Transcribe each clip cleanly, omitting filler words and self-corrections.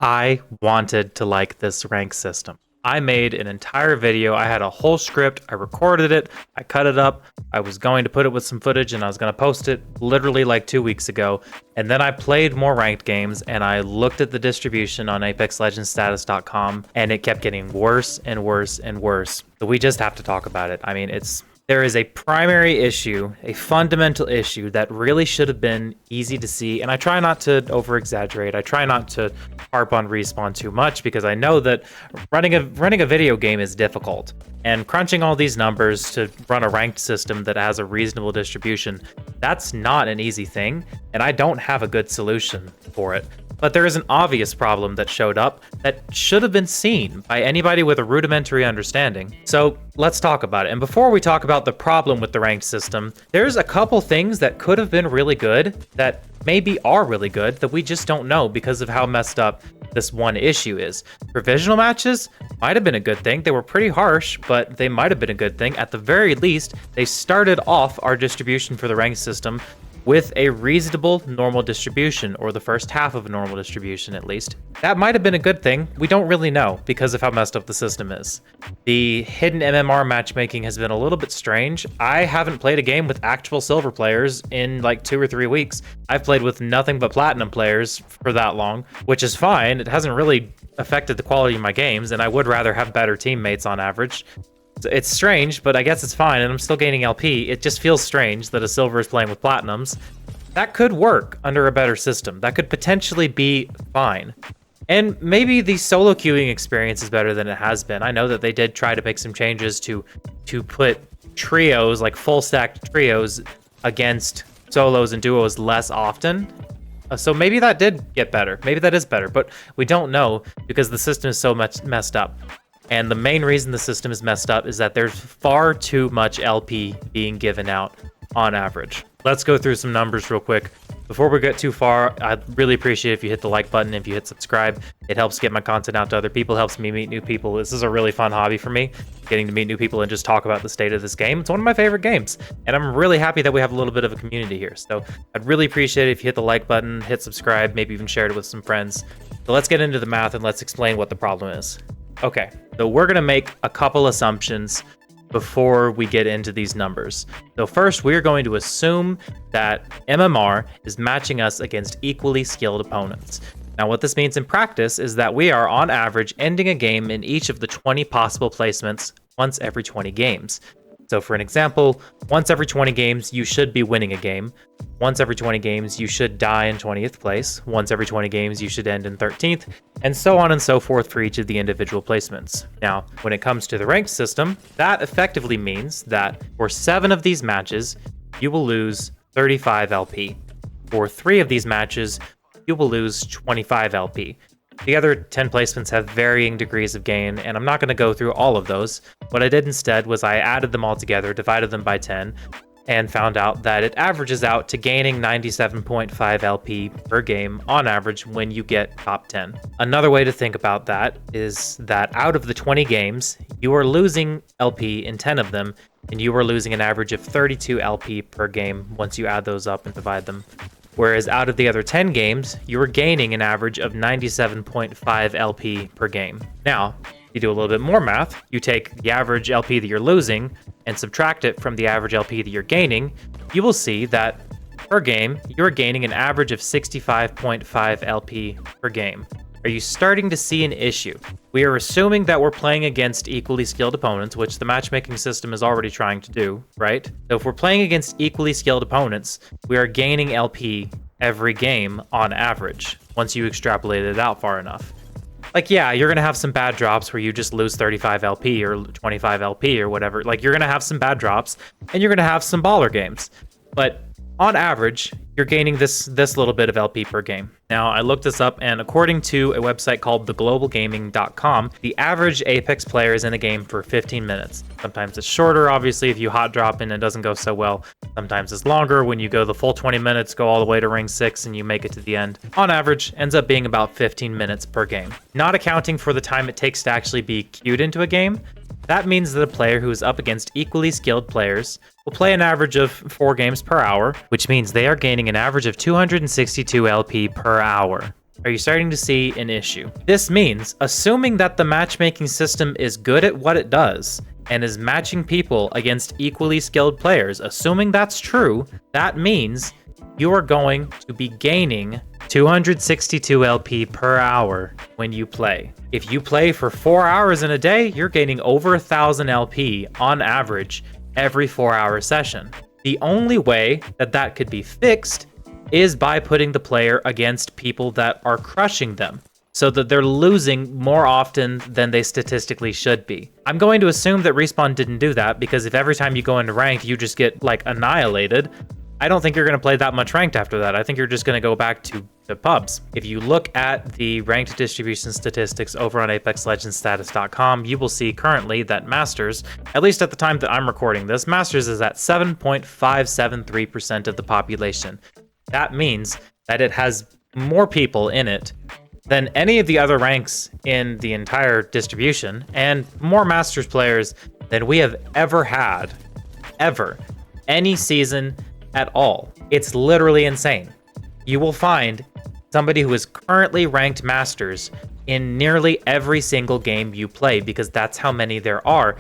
I wanted to like this rank system. I made an entire video. I had a whole script. I recorded it. I cut it up. I was going to put it with some footage and I was going to post it literally like 2 weeks ago. And then I played more ranked games and I looked at the distribution on ApexLegendsStatus.com and it kept getting worse and worse and worse. So we just have to talk about it. I mean, there is a primary issue, a fundamental issue that really should have been easy to see. And I try not to over-exaggerate. I try not to harp on Respawn too much because I know that running a video game is difficult. And crunching all these numbers to run a ranked system that has a reasonable distribution, that's not an easy thing. And I don't have a good solution for it. But there is an obvious problem that showed up that should have been seen by anybody with a rudimentary understanding. So let's talk about it. And before we talk about the problem with the ranked system, there's a couple things that could have been really good that maybe are really good that we just don't know because of how messed up this one issue is. Provisional matches might have been a good thing. They were pretty harsh, but they might have been a good thing. At the very least, they started off our distribution for the ranked system with a reasonable normal distribution, or the first half of a normal distribution at least. That might have been a good thing. We don't really know because of how messed up the system is. The hidden MMR matchmaking has been a little bit strange. I haven't played a game with actual silver players in like 2 or 3 weeks. I've played with nothing but platinum players for that long, which is fine. It hasn't really affected the quality of my games, and I would rather have better teammates on average. It's strange, but I guess it's fine, and I'm still gaining LP. It just feels strange that a silver is playing with platinums. That could work under a better system. That could potentially be fine. And maybe the solo queuing experience is better than it has been. I know that they did try to make some changes to put trios, like full stacked trios, against solos and duos less often. So maybe that did get better. Maybe that is better, but we don't know because the system is so much messed up. And the main reason the system is messed up is that there's far too much LP being given out on average. Let's go through some numbers real quick. Before we get too far, I'd really appreciate if you hit the like button, if you hit subscribe. It helps get my content out to other people, helps me meet new people. This is a really fun hobby for me, getting to meet new people and just talk about the state of this game. It's one of my favorite games, and I'm really happy that we have a little bit of a community here. So I'd really appreciate it if you hit the like button, hit subscribe, maybe even share it with some friends. So let's get into the math and let's explain what the problem is. Okay, so we're going to make a couple assumptions before we get into these numbers. So first, we're going to assume that MMR is matching us against equally skilled opponents. Now, what this means in practice is that we are, on average, ending a game in each of the 20 possible placements once every 20 games. So for an example, once every 20 games, you should be winning a game. Once every 20 games, you should die in 20th place. Once every 20 games, you should end in 13th, and so on and so forth for each of the individual placements. Now, when it comes to the ranked system, that effectively means that for 7 of these matches, you will lose 35 LP. For 3 of these matches, you will lose 25 LP. The other 10 placements have varying degrees of gain, and I'm not going to go through all of those. What I did instead was I added them all together, divided them by 10, and found out that it averages out to gaining 97.5 LP per game on average when you get top 10. Another way to think about that is that out of the 20 games, you are losing LP in 10 of them, and you are losing an average of 32 LP per game once you add those up and divide them. Whereas out of the other 10 games, you were gaining an average of 97.5 LP per game. Now, you do a little bit more math, you take the average LP that you're losing and subtract it from the average LP that you're gaining, you will see that per game, you're gaining an average of 65.5 LP per game. Are you starting to see an issue? We are assuming that we're playing against equally skilled opponents, which the matchmaking system is already trying to do, right? So if we're playing against equally skilled opponents, we are gaining LP every game on average, once you extrapolate it out far enough. Like, yeah, you're going to have some bad drops where you just lose 35 LP or 25 LP or whatever. Like, you're going to have some bad drops, and you're going to have some baller games. But on average, you're gaining this little bit of LP per game. Now, I looked this up, and according to a website called theglobalgaming.com, the average Apex player is in a game for 15 minutes. Sometimes it's shorter, obviously, if you hot drop and it doesn't go so well. Sometimes it's longer when you go the full 20 minutes, go all the way to ring 6, and you make it to the end. On average, ends up being about 15 minutes per game. Not accounting for the time it takes to actually be queued into a game, that means that a player who is up against equally skilled players will play an average of 4 games per hour, which means they are gaining an average of 262 LP per hour. are you starting to see an issue? This means, assuming that the matchmaking system is good at what it does and is matching people against equally skilled players, assuming that's true, that means you are going to be gaining 262 LP per hour when you play. If you play for 4 hours in a day, you're gaining over 1,000 LP on average every 4-hour session. The only way that that could be fixed is by putting the player against people that are crushing them, so that they're losing more often than they statistically should be. I'm going to assume that Respawn didn't do that, because if every time you go into ranked you just get like annihilated, I don't think you're going to play that much ranked after that. I think you're just going to go back to pubs. If you look at the ranked distribution statistics over on ApexLegendsStatus.com, you will see currently that Masters, at least at the time that I'm recording this, Masters is at 7.573% of the population. That means that it has more people in it than any of the other ranks in the entire distribution, and more Masters players than we have ever had, any season at all. It's literally insane. You will find somebody who is currently ranked Masters in nearly every single game you play, because that's how many there are.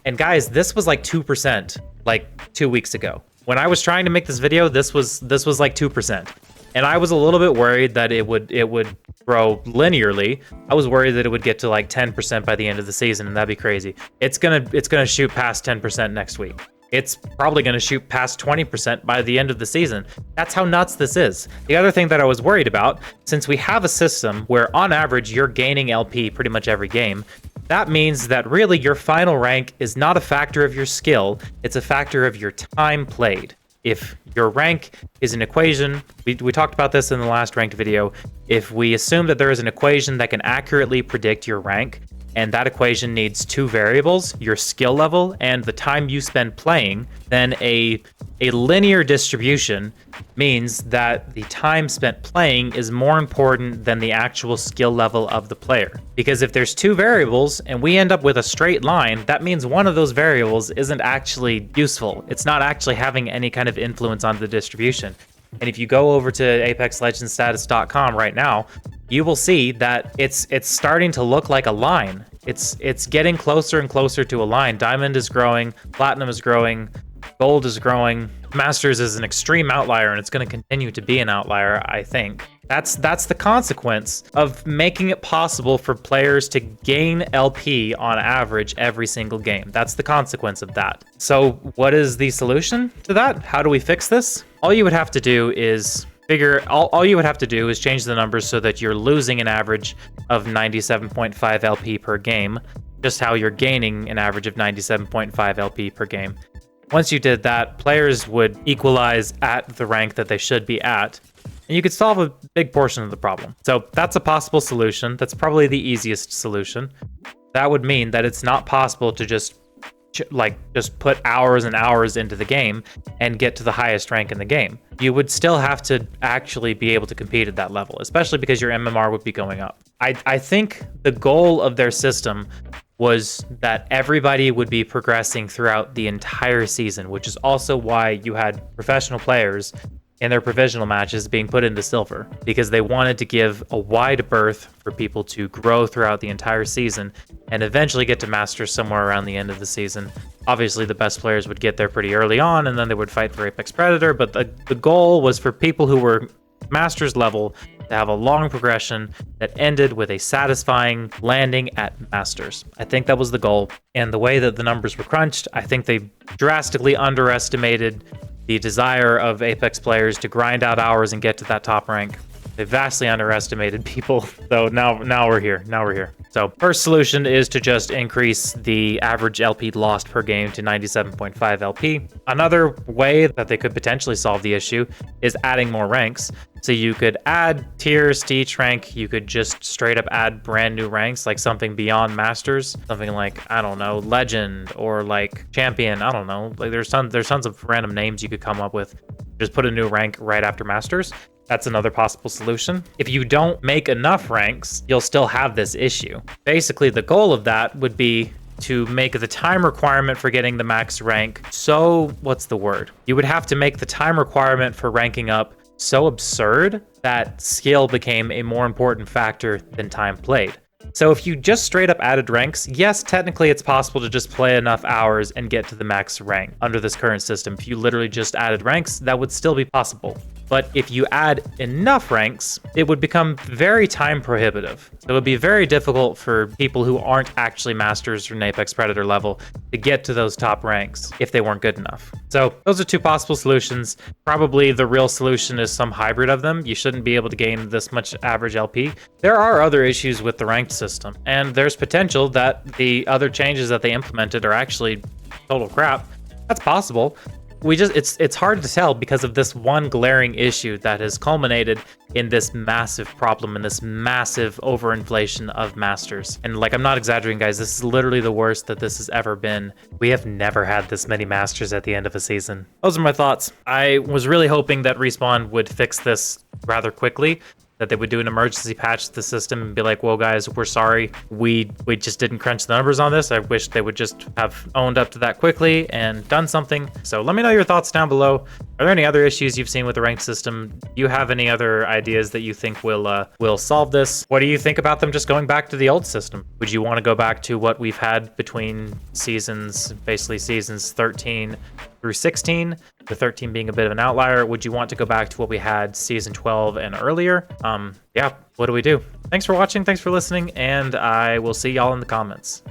And guys, this was like 2% like 2 weeks ago. When I was trying to make this video, this was like 2%. And I was a little bit worried that it would grow linearly. I was worried that it would get to like 10% by the end of the season, and that'd be crazy. It's gonna shoot past 10% next week. It's probably going to shoot past 20% by the end of the season. That's how nuts this is. The other thing that I was worried about, since we have a system where on average you're gaining LP pretty much every game, that means that really your final rank is not a factor of your skill, it's a factor of your time played. If your rank is an equation, we talked about this in the last ranked video, if we assume that there is an equation that can accurately predict your rank, and that equation needs two variables, your skill level and the time you spend playing, then a linear distribution means that the time spent playing is more important than the actual skill level of the player. Because if there's two variables and we end up with a straight line, that means one of those variables isn't actually useful. It's not actually having any kind of influence on the distribution. And if you go over to ApexLegendsStatus.com right now, you will see that it's starting to look like a line. It's getting closer and closer to a line. Diamond is growing, Platinum is growing, Gold is growing. Masters is an extreme outlier, and it's going to continue to be an outlier, I think. That's the consequence of making it possible for players to gain LP on average every single game. That's the consequence of that. So what is the solution to that? How do we fix this? All you would have to do is all you would have to do is change the numbers so that you're losing an average of 97.5 LP per game, just how you're gaining an average of 97.5 LP per game. Once you did that, players would equalize at the rank that they should be at, and you could solve a big portion of the problem. So that's a possible solution. That's probably the easiest solution. That would mean that it's not possible to just put hours and hours into the game and get to the highest rank in the game. You would still have to actually be able to compete at that level, especially because your MMR would be going up. I think the goal of their system was that everybody would be progressing throughout the entire season, which is also why you had professional players in their provisional matches being put into silver, because they wanted to give a wide berth for people to grow throughout the entire season and eventually get to Masters somewhere around the end of the season. Obviously, the best players would get there pretty early on, and then they would fight for Apex Predator, but the goal was for people who were Masters level to have a long progression that ended with a satisfying landing at Masters. I think that was the goal, and the way that the numbers were crunched, I think they drastically underestimated the desire of Apex players to grind out hours and get to that top rank. They vastly underestimated people, so now we're here. So first solution is to just increase the average LP lost per game to 97.5 LP. Another way that they could potentially solve the issue is adding more ranks. So you could add tiers to each rank. You could just straight up add brand new ranks, like something beyond Masters, something like, I don't know, Legend or like Champion. I don't know. Like there's tons of random names you could come up with. Just put a new rank right after Masters. That's another possible solution. If you don't make enough ranks, you'll still have this issue. Basically, the goal of that would be to make the time requirement for getting the max rank so, what's the word? You would have to make the time requirement for ranking up so absurd that skill became a more important factor than time played. So if you just straight up added ranks, yes, technically it's possible to just play enough hours and get to the max rank under this current system. If you literally just added ranks, that would still be possible. But if you add enough ranks, it would become very time prohibitive. So it would be very difficult for people who aren't actually masters or an Apex Predator level to get to those top ranks if they weren't good enough. So those are two possible solutions. Probably the real solution is some hybrid of them. You shouldn't be able to gain this much average LP. There are other issues with the ranked system, and there's potential that the other changes that they implemented are actually total crap. That's possible. It's hard to tell because of this one glaring issue that has culminated in this massive problem and this massive overinflation of masters. And like, I'm not exaggerating, guys, this is literally the worst that this has ever been. We have never had this many masters at the end of a season. Those are my thoughts. I was really hoping that Respawn would fix this rather quickly, that they would do an emergency patch to the system and be like, well, guys, we're sorry. We just didn't crunch the numbers on this. I wish they would just have owned up to that quickly and done something. So let me know your thoughts down below. Are there any other issues you've seen with the ranked system? Do you have any other ideas that you think will solve this? What do you think about them just going back to the old system? Would you want to go back to what we've had between seasons, basically seasons 13 through 16, the 13 being a bit of an outlier? Would you want to go back to what we had season 12 and earlier? Yeah, what do we do? Thanks for watching, thanks for listening, and I will see y'all in the comments.